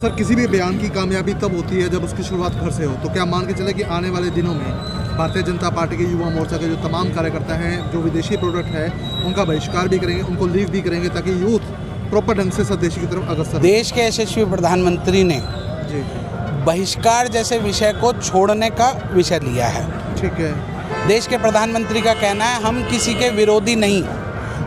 Sir, किसी भी बयान की कामयाबी तब होती है जब उसकी शुरुआत घर से हो। तो क्या मान के चले कि आने वाले दिनों में भारतीय जनता पार्टी के युवा मोर्चा के जो तमाम कार्यकर्ता हैं, जो विदेशी प्रोडक्ट है उनका बहिष्कार भी करेंगे, उनको लीव भी करेंगे, ताकि यूथ प्रॉपर ढंग से स्वदेशी की तरफ अग्रसर। देश के यशस्वी प्रधानमंत्री ने जी बहिष्कार जैसे विषय को छोड़ने का विषय लिया है। ठीक है। देश के प्रधानमंत्री का कहना है, हम किसी के विरोधी नहीं,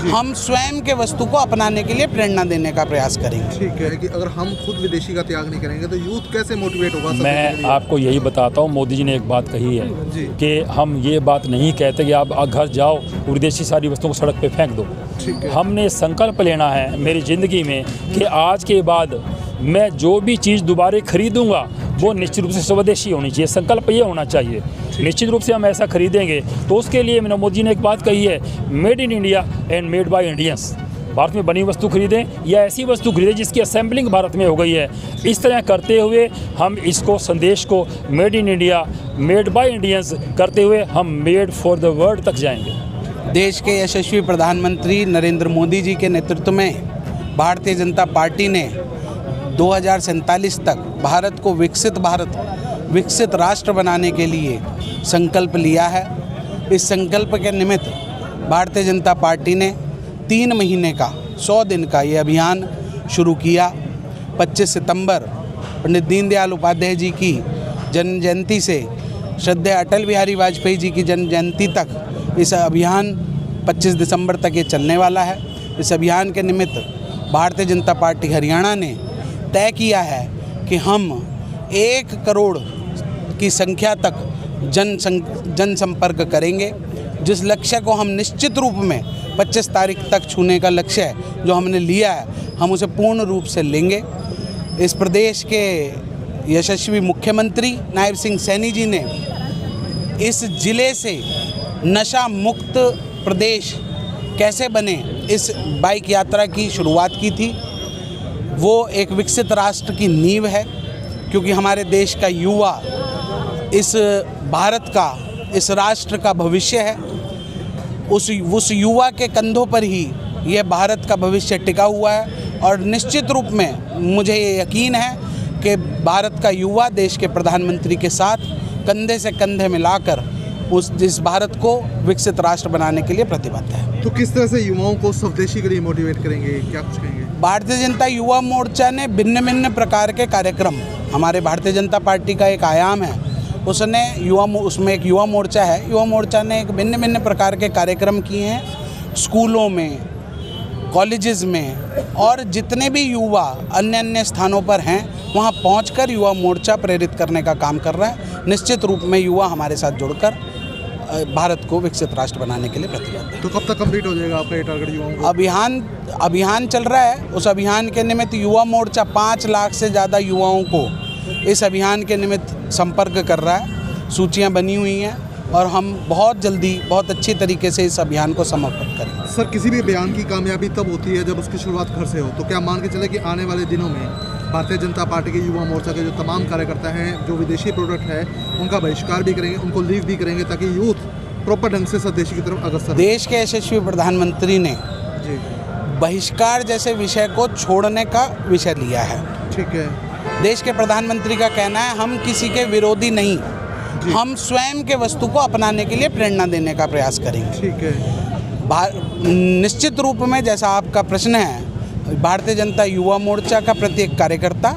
हम स्वयं के वस्तु को अपनाने के लिए प्रेरणा देने का प्रयास करेंगे। ठीक है कि अगर हम खुद विदेशी का त्याग नहीं करेंगे तो यूथ कैसे मोटिवेट होगा? मैं आपको यही बताता हूँ, मोदी जी ने एक बात कही है जी कि हम ये बात नहीं कहते कि आप घर जाओ और विदेशी सारी वस्तुओं को सड़क पे फेंक दो। ठीक है। हमने संकल्प लेना है मेरी ज़िंदगी में कि आज के बाद मैं जो भी चीज़ दोबारा खरीदूंगा वो निश्चित रूप से स्वदेशी होनी चाहिए। संकल्प ये होना चाहिए। निश्चित रूप से हम ऐसा खरीदेंगे तो उसके लिए मैंने मोदी जी ने एक बात कही है, made in India and made by Indians. Bharat में बनी वस्तु खरीदें या ऐसी वस्तु खरीदें जिसकी असेंबलिंग भारत में हो गई है। इस तरह करते हुए हम इसको संदेश को made in India made by Indians करते हुए हम मेड फॉर द वर्ल्ड तक जाएंगे। देश के यशस्वी प्रधानमंत्री नरेंद्र मोदी जी के नेतृत्व में भारतीय जनता पार्टी ने 2047 तक भारत को विकसित राष्ट्र बनाने के लिए संकल्प लिया है। इस संकल्प के निमित्त भारतीय जनता पार्टी ने 3 महीने का 100 दिन का ये अभियान शुरू किया। 25 सितंबर पंडित दीनदयाल उपाध्याय जी की जन्म जयंती से श्रद्धेय अटल बिहारी वाजपेयी जी की जन्म जयंती तक इस अभियान 25 दिसंबर तक ये चलने वाला है। इस अभियान के निमित्त भारतीय जनता पार्टी हरियाणा ने तय किया है कि हम 1 करोड़ की संख्या तक जनसंपर्क करेंगे, जिस लक्ष्य को हम निश्चित रूप में 25 तारीख तक छूने का लक्ष्य है जो हमने लिया है, हम उसे पूर्ण रूप से लेंगे। इस प्रदेश के यशस्वी मुख्यमंत्री नायब सिंह सैनी जी ने इस जिले से नशा मुक्त प्रदेश कैसे बने इस बाइक यात्रा की शुरुआत की थी। वो एक विकसित राष्ट्र की नींव है, क्योंकि हमारे देश का युवा इस भारत का, इस राष्ट्र का भविष्य है। उस युवा के कंधों पर ही यह भारत का भविष्य टिका हुआ है और निश्चित रूप में मुझे ये यकीन है कि भारत का युवा देश के प्रधानमंत्री के साथ कंधे से कंधे मिलाकर इस भारत को विकसित राष्ट्र बनाने के लिए प्रतिबद्ध है। तो किस तरह से युवाओं को स्वदेशी के लिए मोटिवेट करेंगे, क्या कुछ कहेंगे? भारतीय जनता युवा मोर्चा ने भिन्न भिन्न प्रकार के कार्यक्रम, हमारे भारतीय जनता पार्टी का एक आयाम है, उसमें एक युवा मोर्चा है। युवा मोर्चा ने एक भिन्न भिन्न प्रकार के कार्यक्रम किए हैं स्कूलों में, कॉलेजेस में, और जितने भी युवा अन्य स्थानों पर हैं वहां पहुंचकर युवा मोर्चा प्रेरित करने का काम कर रहा है। निश्चित रूप में युवा हमारे साथ जुड़कर भारत को विकसित राष्ट्र बनाने के लिए प्रतिबद्ध है। तो कब तक कंप्लीट हो जाएगा आपका ये टारगेट युवाओं को? अभियान चल रहा है। उस अभियान के निमित्त युवा मोर्चा 5 लाख से ज़्यादा युवाओं को इस अभियान के निमित्त संपर्क कर रहा है। सूचियां बनी हुई हैं और हम बहुत जल्दी बहुत अच्छी तरीके से इस अभियान को समर्पित करेंगे। सर, किसी भी बयान की कामयाबी तब होती है जब उसकी शुरुआत घर से हो। तो क्या मान के चले कि आने वाले दिनों में भारतीय जनता पार्टी के युवा मोर्चा के जो तमाम कार्यकर्ता हैं, जो विदेशी प्रोडक्ट है उनका बहिष्कार भी करेंगे, उनको लीव भी करेंगे, ताकि यूथ प्रॉपर ढंग से स्वदेशी की तरफ अग्रसर। देश के यशस्वी प्रधानमंत्री ने जी बहिष्कार जैसे विषय को छोड़ने का विषय लिया है। ठीक है। देश के प्रधानमंत्री का कहना है, हम किसी के विरोधी नहीं, हम स्वयं के वस्तु को अपनाने के लिए प्रेरणा देने का प्रयास करेंगे। ठीक है। निश्चित रूप में जैसा आपका प्रश्न है, भारतीय जनता युवा मोर्चा का प्रत्येक कार्यकर्ता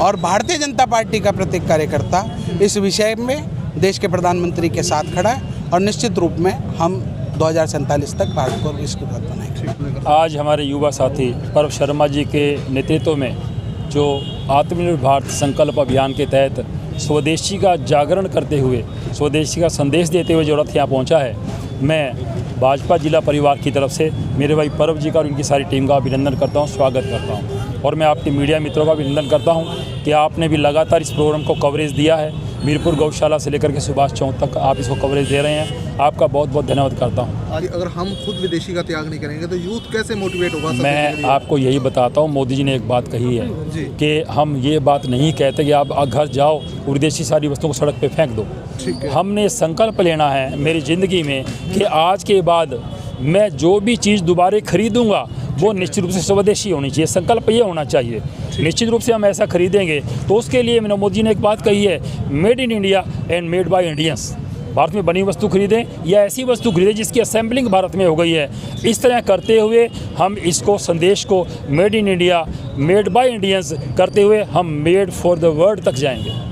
और भारतीय जनता पार्टी का प्रत्येक कार्यकर्ता इस विषय में देश के प्रधानमंत्री के साथ खड़ा है और निश्चित रूप में हम 2047 तक भारत को विकसित बनाएंगे। आज हमारे युवा साथी पर्व शर्मा जी के नेतृत्व में जो आत्मनिर्भर भारत संकल्प अभियान के तहत स्वदेशी का जागरण करते हुए, स्वदेशी का संदेश देते हुए जो रथ यहाँ पहुँचा है, मैं भाजपा जिला परिवार की तरफ से मेरे भाई पर्व जी का और उनकी सारी टीम का अभिनंदन करता हूँ, स्वागत करता हूँ। और मैं आपके मीडिया मित्रों का अभिनंदन करता हूँ कि आपने भी लगातार इस प्रोग्राम को कवरेज दिया है। मीरपुर गौशाला से लेकर के सुभाष चौक तक आप इसको कवरेज दे रहे हैं, आपका बहुत बहुत धन्यवाद करता हूँ। अगर हम खुद विदेशी का त्याग नहीं करेंगे तो यूथ कैसे मोटिवेट होगा? मैं आपको यही बताता हूँ, मोदी जी ने एक बात कही है कि हम ये बात नहीं कहते कि आप घर जाओ और विदेशी सारी वस्तुओं को सड़क पे फेंक दो। ठीक है। हमने संकल्प लेना है मेरी ज़िंदगी में कि आज के बाद मैं जो भी चीज़ दोबारा खरीदूंगा वो निश्चित रूप से स्वदेशी होनी चाहिए, संकल्प ये होना चाहिए। निश्चित रूप से हम ऐसा खरीदेंगे तो उसके लिए मोदी जी ने एक बात कही है, made in India and made by Indians. Bharat में बनी वस्तु खरीदें या ऐसी वस्तु खरीदें जिसकी असेंबलिंग भारत में हो गई है। इस तरह करते हुए हम इसको संदेश को made in India, made by Indians करते हुए हम मेड फॉर द वर्ल्ड तक जाएंगे।